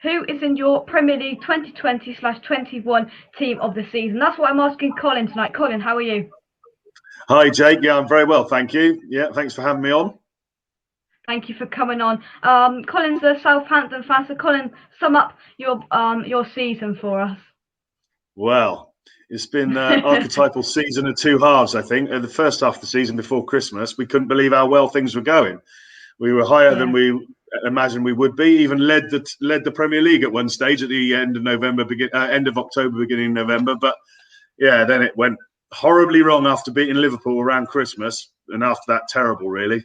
who is in your Premier League 2020/21 team of the season? That's what I'm asking Colin tonight. Colin, how are you? Hi, Jake. Yeah, I'm very well, thank you. Yeah, thanks for having me on. Thank you for coming on. Colin's a Southampton fan, so Colin, sum up your season for us. Well, it's been an archetypal season of two halves, I think. The first half of the season before Christmas, we couldn't believe how well things were going. We were higher than we imagined we would be. Even led the Premier League at one stage at the end of end of October, beginning of November. But yeah, then it went horribly wrong after beating Liverpool around Christmas, and after that, terrible, really.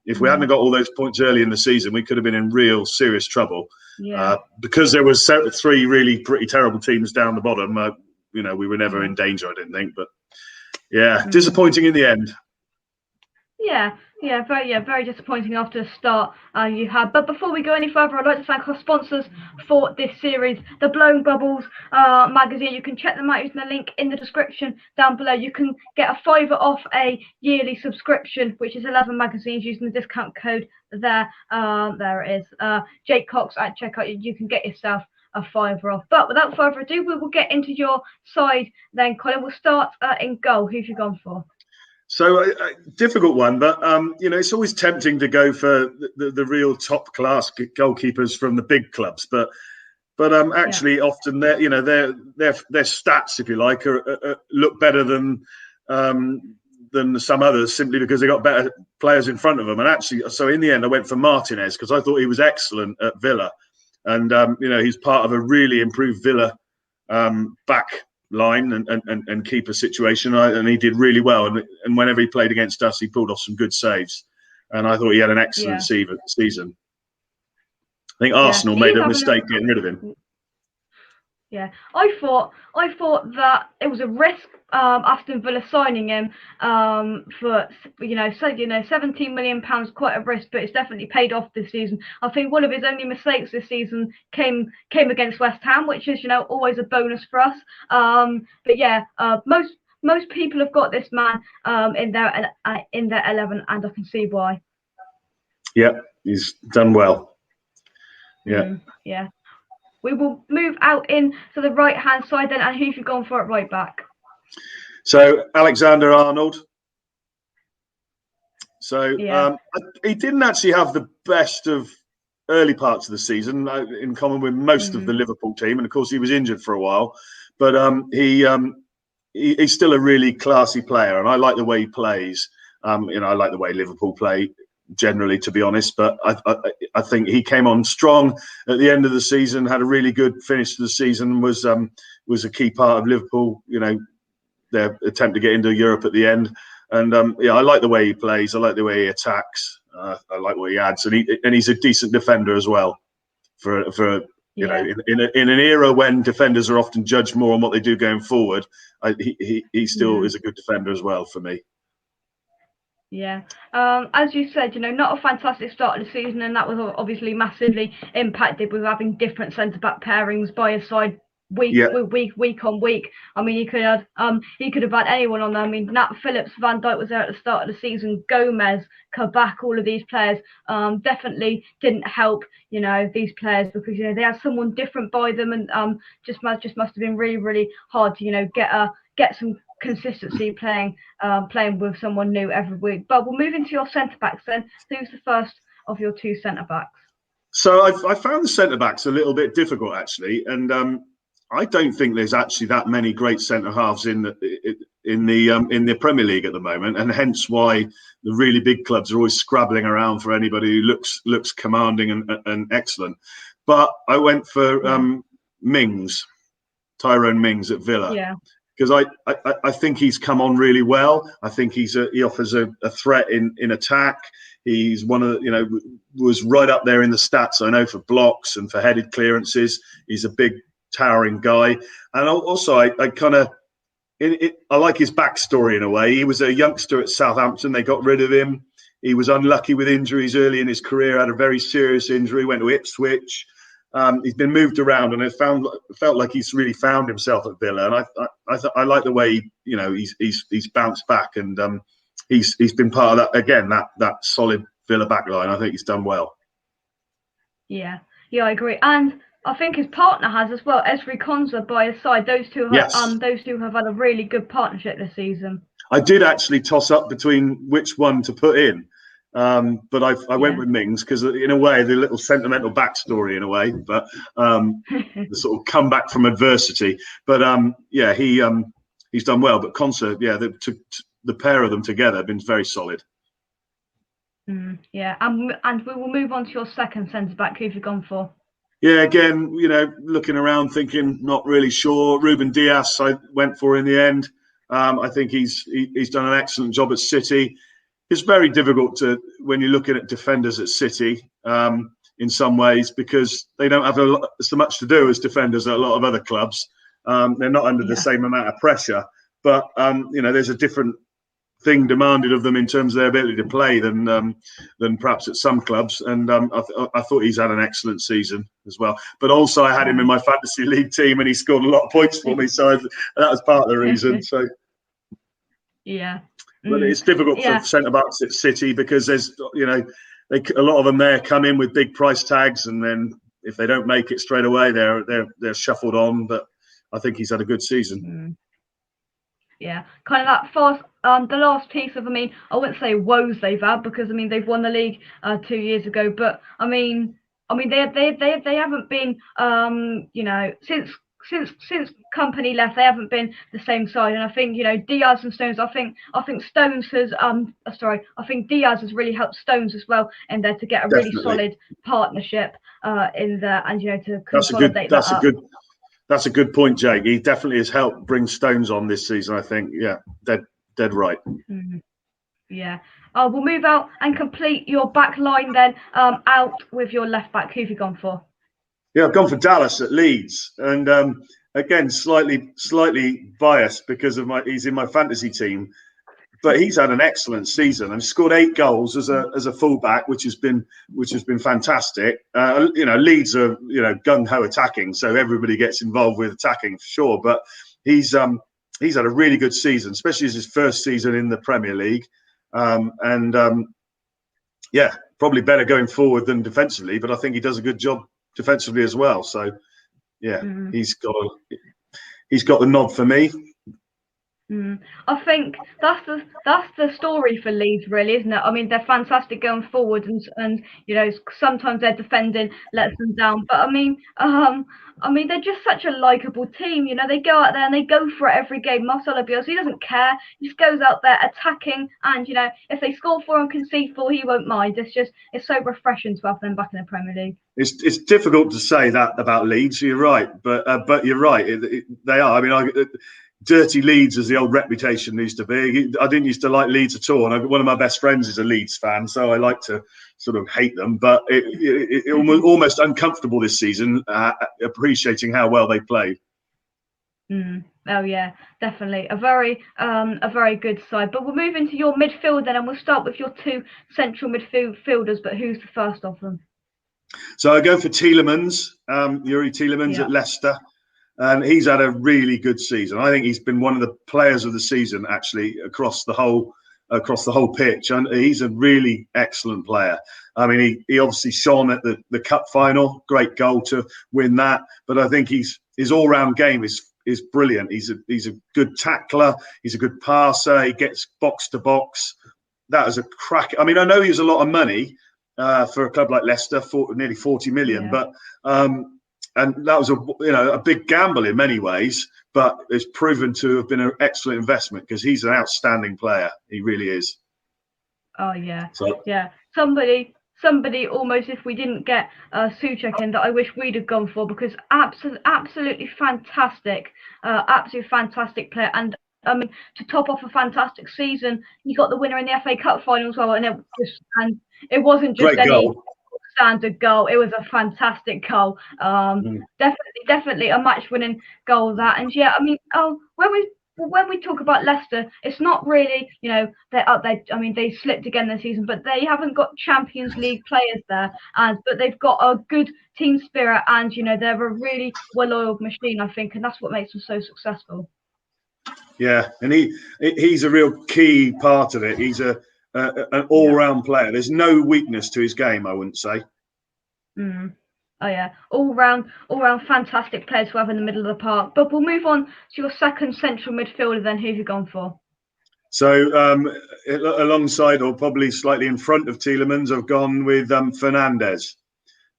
If we hadn't got all those points early in the season, we could have been in real serious trouble. Because there was three really pretty terrible teams down the bottom. We were never in danger, I didn't think. But yeah, disappointing in the end. Very disappointing after the start you had. But before we go any further, I'd like to thank our sponsors for this series, the Blowing Bubbles magazine. You can check them out using the link in the description down below. You can get a £5 off a yearly subscription, which is 11 magazines, using the discount code there. There it is. Jake Cox at checkout. You can get yourself a £5 off. But without further ado, we will get into your side then, Colin. We'll start in goal. Who've you gone for? So a difficult one, but it's always tempting to go for the real top class goalkeepers from the big clubs, but actually often their stats, if you like, look better than some others, simply because they got better players in front of them. And actually, so in the end, I went for Martinez because I thought he was excellent at Villa, and he's part of a really improved Villa back line and keeper situation, and he did really well, and whenever he played against us, he pulled off some good saves, and I thought he had an excellent season. I think Arsenal made a mistake getting rid of him. I thought that it was a risk, Aston Villa signing him for 17 million pounds, quite a risk, but it's definitely paid off this season. I think one of his only mistakes this season came against West Ham, which is always a bonus for us. Most people have got this man in their 11, and I can see why. Yeah, he's done well. We will move out in to the right-hand side then, and who've you gone for at right back? So Alexander-Arnold. So he didn't actually have the best of early parts of the season, in common with most of the Liverpool team, and of course he was injured for a while. But he's still a really classy player, and I like the way he plays. I like the way Liverpool play generally, to be honest, but I think he came on strong at the end of the season, had a really good finish to the season, was a key part of Liverpool, their attempt to get into Europe at the end. And I like the way he plays, I like the way he attacks, I like what he adds, and he's a decent defender as well for in an era when defenders are often judged more on what they do going forward. He still is a good defender as well for me. As you said, not a fantastic start of the season, and that was obviously massively impacted with having different centre-back pairings by his side week on week. I mean, he could have had anyone on there. I mean, Nat Phillips, Van Dijk was there at the start of the season, Gomez, Kabak, all of these players definitely didn't help these players, because they had someone different by them, and just must have been really, really hard to get some consistency playing with someone new every week. But we'll move into your centre backs then. Who's the first of your two centre backs? So I found the centre backs a little bit difficult, actually, and I don't think there's actually that many great centre halves in the Premier League at the moment, and hence why the really big clubs are always scrabbling around for anybody who looks commanding and excellent. But I went for Tyrone Mings at Villa. Because I think he's come on really well. I think he offers a threat in attack. He's one of was right up there in the stats, I know, for blocks and for headed clearances. He's a big, towering guy. And also I like his backstory in a way. He was a youngster at Southampton. They got rid of him. He was unlucky with injuries early in his career, had a very serious injury, went to Ipswich. He's been moved around, and it felt like he's really found himself at Villa. And I like the way he's bounced back, and he's been part of that again, that solid Villa backline. I think he's done well. Yeah, I agree. And I think his partner has as well, Esri Konsa by his side. Those two have had a really good partnership this season. I did actually toss up between which one to put in, but I went with Mings because, in a way, the little sentimental backstory, in a way, but the sort of comeback from adversity. But he's done well. But Konsa, the pair of them together have been very solid. And we will move on to your second centre back. Who have you gone for? Yeah, again, looking around, thinking, not really sure. Reuben Diaz, I went for in the end. I think he's done an excellent job at City. It's very difficult when you're looking at defenders at City in some ways, because they don't have so much to do as defenders at a lot of other clubs. They're not under the same amount of pressure, but there's a different thing demanded of them in terms of their ability to play than perhaps at some clubs. And I thought he's had an excellent season as well. But also I had him in my fantasy league team, and he scored a lot of points for me, so that was part of the reason. So but it's difficult for centre backs at City, because there's a lot of them there come in with big price tags, and then if they don't make it straight away, they're shuffled on. But I think he's had a good season. Yeah, kind of that fast. The last piece of, I wouldn't say woes they've had, because they've won the league 2 years ago, but they haven't been since Company left, they haven't been the same side. And I think Diaz and Stones. I think Stones has I think Diaz has really helped Stones as well in there to get a really solid partnership in there, and to consolidate That's a good point, Jake. He definitely has helped bring Stones on this season, I think. Yeah, dead right. Yeah. We'll move out and complete your back line then, out with your left back. Who have you gone for? Yeah, I've gone for Dallas at Leeds. And again, slightly biased because he's in my fantasy team. But he's had an excellent season and scored 8 goals as a fullback, which has been fantastic. Leeds are gung ho attacking, so everybody gets involved with attacking for sure. But he's had a really good season, especially as his first season in the Premier League, probably better going forward than defensively. But I think he does a good job defensively as well. So he's got the nod for me. I think that's the story for Leeds, really, isn't it? They're fantastic going forward, and sometimes their defending lets them down. But they're just such a likable team. They go out there and they go for it every game. Marcelo Bielsa, he doesn't care. He just goes out there attacking, and if they score 4 and concede 4, he won't mind. It's so refreshing to have them back in the Premier League. It's difficult to say that about Leeds. You're right, but you're right. They are. Dirty Leeds, as the old reputation used to be. I didn't used to like Leeds at all, and one of my best friends is a Leeds fan, so I like to sort of hate them. But it almost uncomfortable this season, appreciating how well they played. Oh yeah, definitely a very good side. But we'll move into your midfield then, and we'll start with your 2 central midfielders. But who's the first of them? So I go for Tielemans, Yuri Tielemans at Leicester. And he's had a really good season. I think he's been one of the players of the season, actually, across the whole pitch. And he's a really excellent player. He obviously shone at the cup final. Great goal to win that. But I think his all-round game is brilliant. He's a good tackler. He's a good passer. He gets box to box. That was a crack. I know he was a lot of money for a club like Leicester, nearly 40 million. But and that was a big gamble in many ways, but it's proven to have been an excellent investment because he's an outstanding player. He really is. Oh yeah, Somebody almost, if we didn't get Souček in, that I wish we'd have gone for, because absolutely fantastic player. And to top off a fantastic season, he got the winner in the FA Cup final as well, and it wasn't just great goal. Standard goal. It was a fantastic goal. Definitely a match-winning goal. That, and when we talk about Leicester, it's not really they're up there. They slipped again this season, but they haven't got Champions League players there, but they've got a good team spirit, and they're a really well-oiled machine, I think, and that's what makes them so successful. Yeah, and he's a real key part of it. He's an all-round player. There's no weakness to his game, I wouldn't say. Oh yeah, all round fantastic players to have in the middle of the park. But we'll move on to your second central midfielder then. Who have you gone for? So alongside, or probably slightly in front of Tielemans, I've gone with Fernandes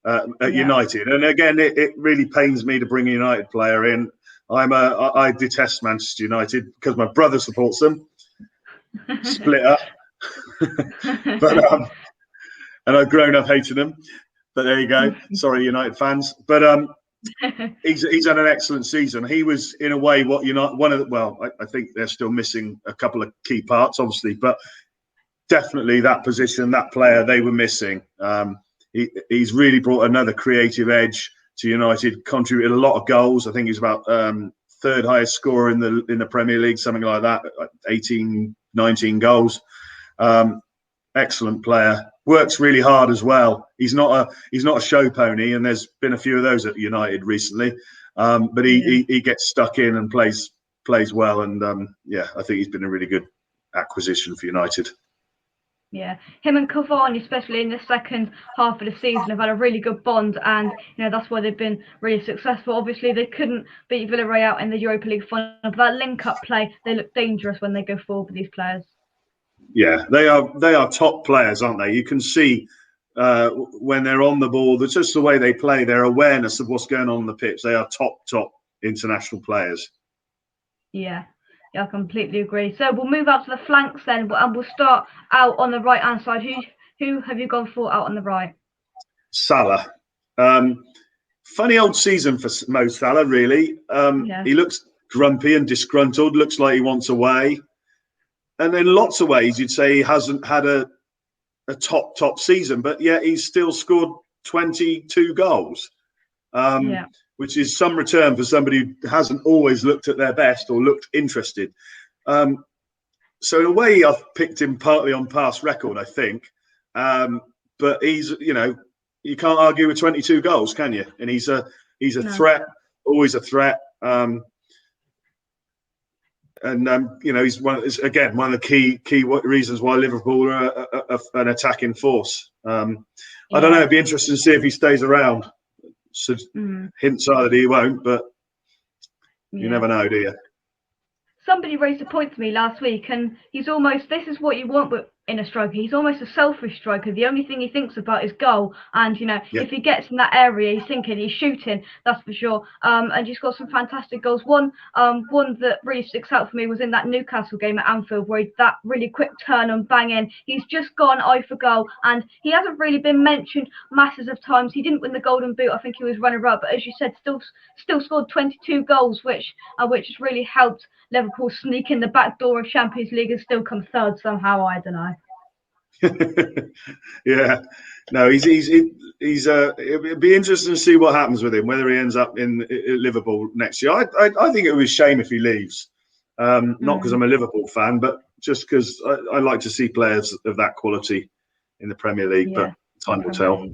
at United. And again, it really pains me to bring a United player in. I detest Manchester United because my brother supports them. Split up. But and I've grown up hating them. But there you go. Sorry, United fans. But he's had an excellent season. He was, in a way, what United I think they're still missing a couple of key parts, obviously, but definitely that position, that player they were missing. He's really brought another creative edge to United. Contributed a lot of goals. I think he's about third highest scorer in the Premier League, something like that. 18, 19 goals. Excellent player. Works really hard as well. He's not a show pony, and there's been a few of those at United recently. But he gets stuck in and plays well. And I think he's been a really good acquisition for United. Yeah, him and Cavani, especially in the second half of the season, have had a really good bond, and that's why they've been really successful. Obviously, they couldn't beat Villarreal in the Europa League final, but that link-up play, they look dangerous when they go forward with these players. Yeah, they are top players, aren't they? You can see when they're on the ball, that's just the way they play, their awareness of what's going on the pitch. They are top international players. Yeah, I completely agree. So we'll move out to the flanks then, and we'll start out on the right-hand side. Who have you gone for out on the right? Salah. Funny old season for Mo Salah, really. He looks grumpy and disgruntled, looks like he wants away. And in lots of ways, you'd say he hasn't had a top season, but yet he's still scored 22 goals, which is some return for somebody who hasn't always looked at their best or looked interested. So in a way, I've picked him partly on past record, I think. But he's, you can't argue with 22 goals, can you? And he's a threat, always a threat. He's one of the key reasons why Liverpool are an attacking force. I don't know. It'd be interesting to see if he stays around. So hints are that he won't, but you never know, do you? Somebody raised a point to me last week, and he's almost, this is what you want in a striker. He's almost a selfish striker. The only thing he thinks about is goal. And, if he gets in that area, he's thinking, he's shooting, that's for sure. And he's got some fantastic goals. One that really sticks out for me was in that Newcastle game at Anfield, where that really quick turn and bang in. He's just gone eye for goal, and he hasn't really been mentioned masses of times. He didn't win the Golden Boot. I think he was runner-up, but as you said, still scored 22 goals, which has really helped Liverpool sneak in the back door of Champions League and still come third somehow. I don't know. Yeah, no, he's it'd be interesting to see what happens with him, whether he ends up in Liverpool next year. I think it would be a shame if he leaves. Not because I'm a Liverpool fan, but just because I like to see players of that quality in the Premier League. But time will tell.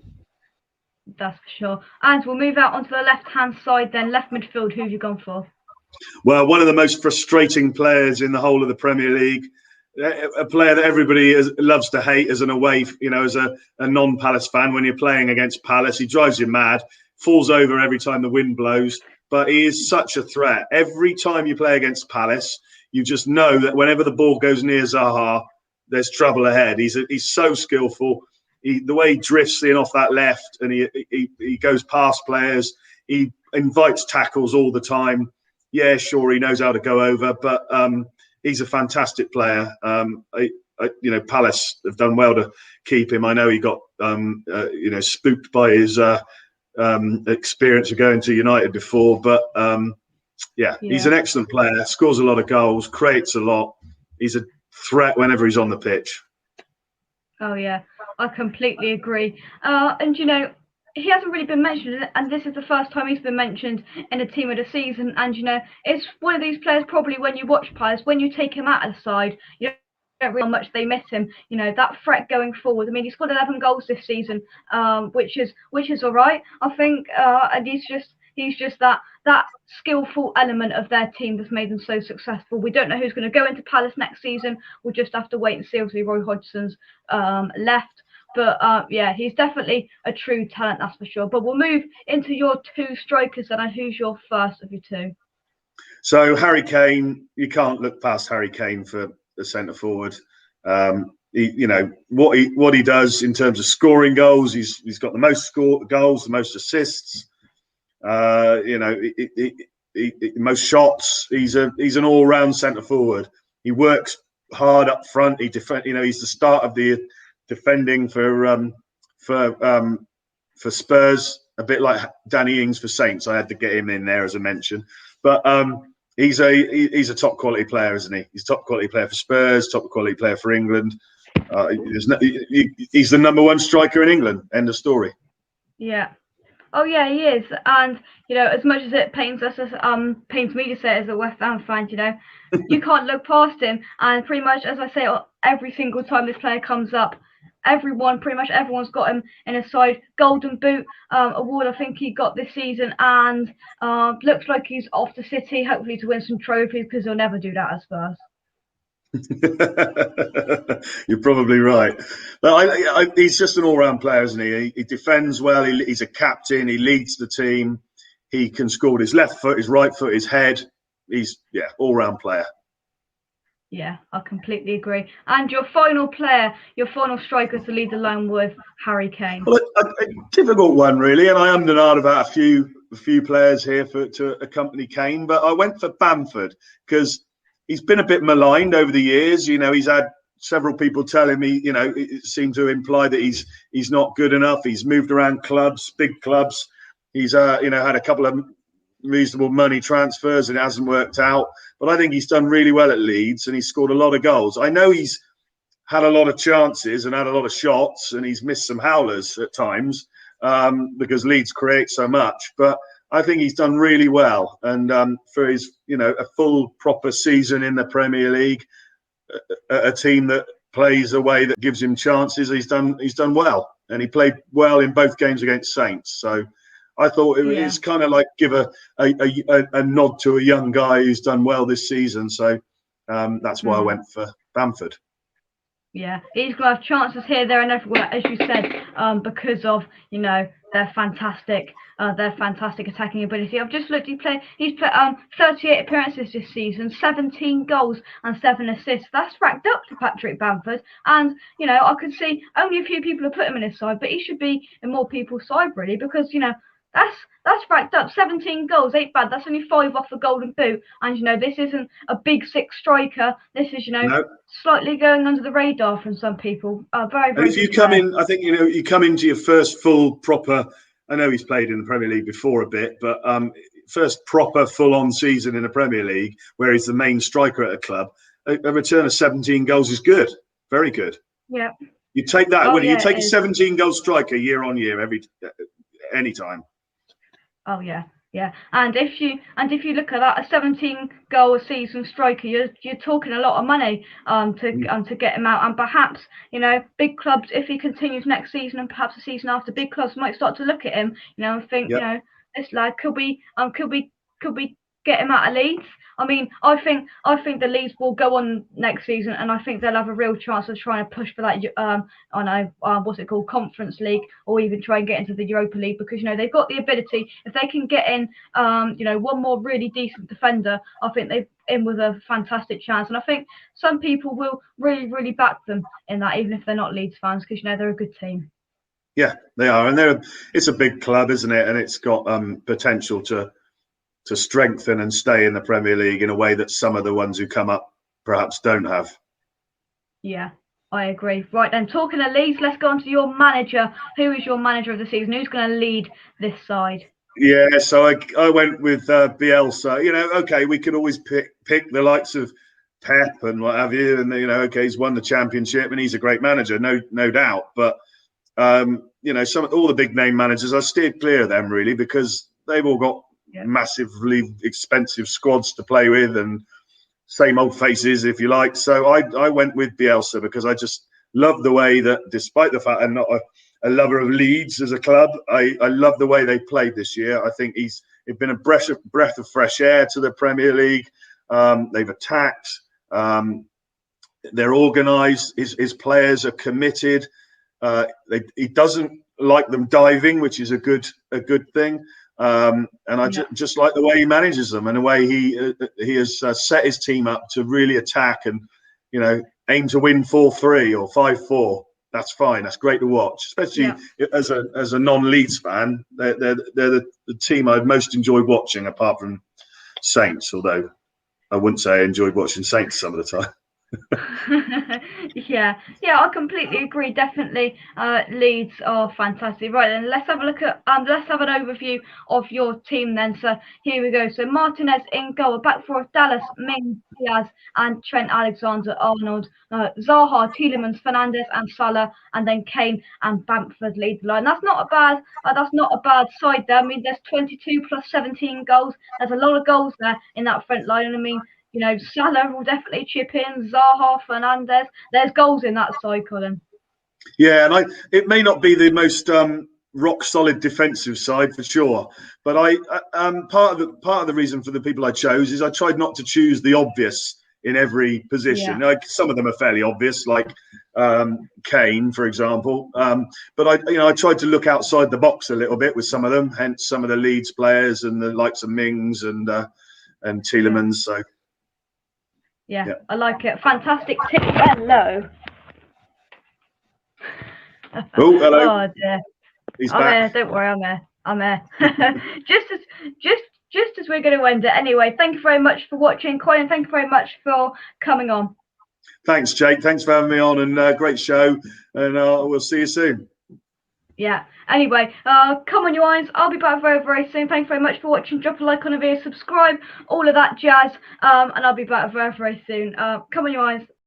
That's for sure. And we'll move out onto the left-hand side then. Left midfield, who have you gone for? Well, one of the most frustrating players in the whole of the Premier League, a player that everybody loves to hate as an away, as a non-Palace fan. When you're playing against Palace, he drives you mad, falls over every time the wind blows, but he is such a threat. Every time you play against Palace, you just know that whenever the ball goes near Zaha, there's trouble ahead. He's so skillful. The way he drifts in off that left, and he goes past players. He invites tackles all the time. Yeah, sure, he knows how to go over, but he's a fantastic player. Palace have done well to keep him. I know he got spooked by his experience of going to United before, but he's an excellent player. Scores a lot of goals, creates a lot. He's a threat whenever he's on the pitch. Oh yeah, I completely agree. He hasn't really been mentioned, and this is the first time he's been mentioned in a team of the season. And it's one of these players, probably when you watch Palace, when you take him out of the side, you don't really know how much they miss him. That threat going forward. I mean, he scored 11 goals this season, which is all right, I think. And he's just that skillful element of their team that's made them so successful. We don't know who's going to go into Palace next season. We'll just have to wait and see. Obviously, Roy Hodgson's left. But yeah, he's definitely a true talent, that's for sure. But we'll move into your two strikers then. And who's your first of your two? So Harry Kane, you can't look past Harry Kane for the centre forward. What he does in terms of scoring goals, he's got the most goals, the most assists. Most shots. He's an all-round centre forward. He works hard up front. He's the start of the defending for Spurs, a bit like Danny Ings for Saints. I had to get him in there as a mention, but he's a top quality player, isn't he? He's a top quality player for Spurs, top quality player for England. He's the number one striker in England. End of story. Yeah. Oh yeah, he is. And as much as it pains me to say as a West Ham fan, you can't look past him. And pretty much, as I say, every single time this player comes up, pretty much everyone's got him in his side. Golden Boot award, I think he got this season, and looks like he's off to City, hopefully to win some trophies, because he'll never do that at Spurs. You're probably right. But he's just an all-round player, isn't he? He defends well. He's a captain. He leads the team. He can score with his left foot, his right foot, his head. He's all-round player. Yeah, I completely agree. And your final striker to lead the line with Harry Kane. Well, a difficult one, really. And I am denied about a few players here to accompany Kane, but I went for Bamford because he's been a bit maligned over the years. He's had several people telling me, it seemed to imply that he's not good enough. He's moved around clubs, big clubs. He's had a couple of reasonable money transfers and it hasn't worked out. But I think he's done really well at Leeds and he's scored a lot of goals. I know he's had a lot of chances and had a lot of shots and he's missed some howlers at times because Leeds create so much. But I think he's done really well, and for his, a full proper season in the Premier League, a team that plays a way that gives him chances, he's done well, and he played well in both games against Saints. So I thought it's kind of like give a nod to a young guy who's done well this season. So that's why I went for Bamford. Yeah, he's going to have chances here, there, and everywhere, as you said, because of their fantastic attacking ability. I've just looked. He's played 38 appearances this season, 17 goals and 7 assists. That's racked up to Patrick Bamford, and I could see only a few people have put him in his side, but he should be in more people's side really, because that's racked up. 17 goals ain't bad. That's only 5 off the Golden Boot. And, this isn't a big six striker. This is, slightly going under the radar from some people. Very, very. And if you come in, I think, you come into your first full proper, I know he's played in the Premier League before a bit, but first proper full-on season in the Premier League, where he's the main striker at a club, a return of 17 goals is good. Very good. Yeah. You take that, you take a 17-goal striker year on year, any time. Oh yeah, yeah. And if you look at that, a 17-goal a season striker, you're talking a lot of money to get him out. And perhaps big clubs, if he continues next season and perhaps the season after, big clubs might start to look at him, and think this lad could we get him out of Leeds. I mean, I think the Leeds will go on next season, and I think they'll have a real chance of trying to push for that. What's it called, Conference League, or even try and get into the Europa League, because they've got the ability. If they can get in, one more really decent defender, I think they're in with a fantastic chance. And I think some people will really, really back them in that, even if they're not Leeds fans, because they're a good team. Yeah, they are, and it's a big club, isn't it? And it's got potential to strengthen and stay in the Premier League in a way that some of the ones who come up perhaps don't have. Yeah, I agree. Right then, talking of Leeds, let's go on to your manager. Who is your manager of the season? Who's going to lead this side? Yeah, so I went with Bielsa. Okay, we could always pick the likes of Pep and what have you, and okay, he's won the championship and he's a great manager, no doubt. But all the big name managers, I steered clear of them really, because they've all got massively expensive squads to play with and same old faces, if you like. So I went with Bielsa because I just love the way that, despite the fact I'm not a lover of Leeds as a club, I love the way they played this year. I think it's been a breath of fresh air to the Premier League. They've attacked. They're organised. His players are committed. He doesn't like them diving, which is a good thing. And I just like the way he manages them and the way he has set his team up to really attack and, you know, aim to win 4-3 or 5-4. That's fine. That's great to watch, especially as a non-Leeds fan. They're the team I've most enjoyed watching, apart from Saints. Although I wouldn't say I enjoyed watching Saints some of the time. yeah, I completely agree. Definitely, Leeds are fantastic. Right then, let's have a look at let's have an overview of your team then. So here we go. So Martinez in goal, back four of Dallas, Ming, Diaz, and Trent Alexander-Arnold, Zaha, Tielemans, Fernandes, and Salah, and then Kane and Bamford lead the line. That's not a bad side there. I mean, there's 22 plus 17 goals. There's a lot of goals there in that front line. And I mean, you know, Salah will definitely chip in, Zaha, Fernandes. There's goals in that side, Colin. Yeah, and it may not be the most rock solid defensive side for sure, but part of the reason for the people I chose is I tried not to choose the obvious in every position. Like some of them are fairly obvious, like Kane, for example. But I tried to look outside the box a little bit with some of them, hence some of the Leeds players and the likes of Mings and Tielemans. So. Yeah, I like it. Fantastic tip. Hello. Oh, hello. Oh dear. He's I'm back. here. Don't worry, I'm here. just as we're going to end it. Anyway, thank you very much for watching, Colin. Thank you very much for coming on. Thanks, Jake. Thanks for having me on, and great show. And we'll see you soon. Yeah. Anyway, come on, you eyes. I'll be back very, very soon. Thanks very much for watching. Drop a like on the video, subscribe, all of that jazz. And I'll be back very, very soon. Come on, you eyes.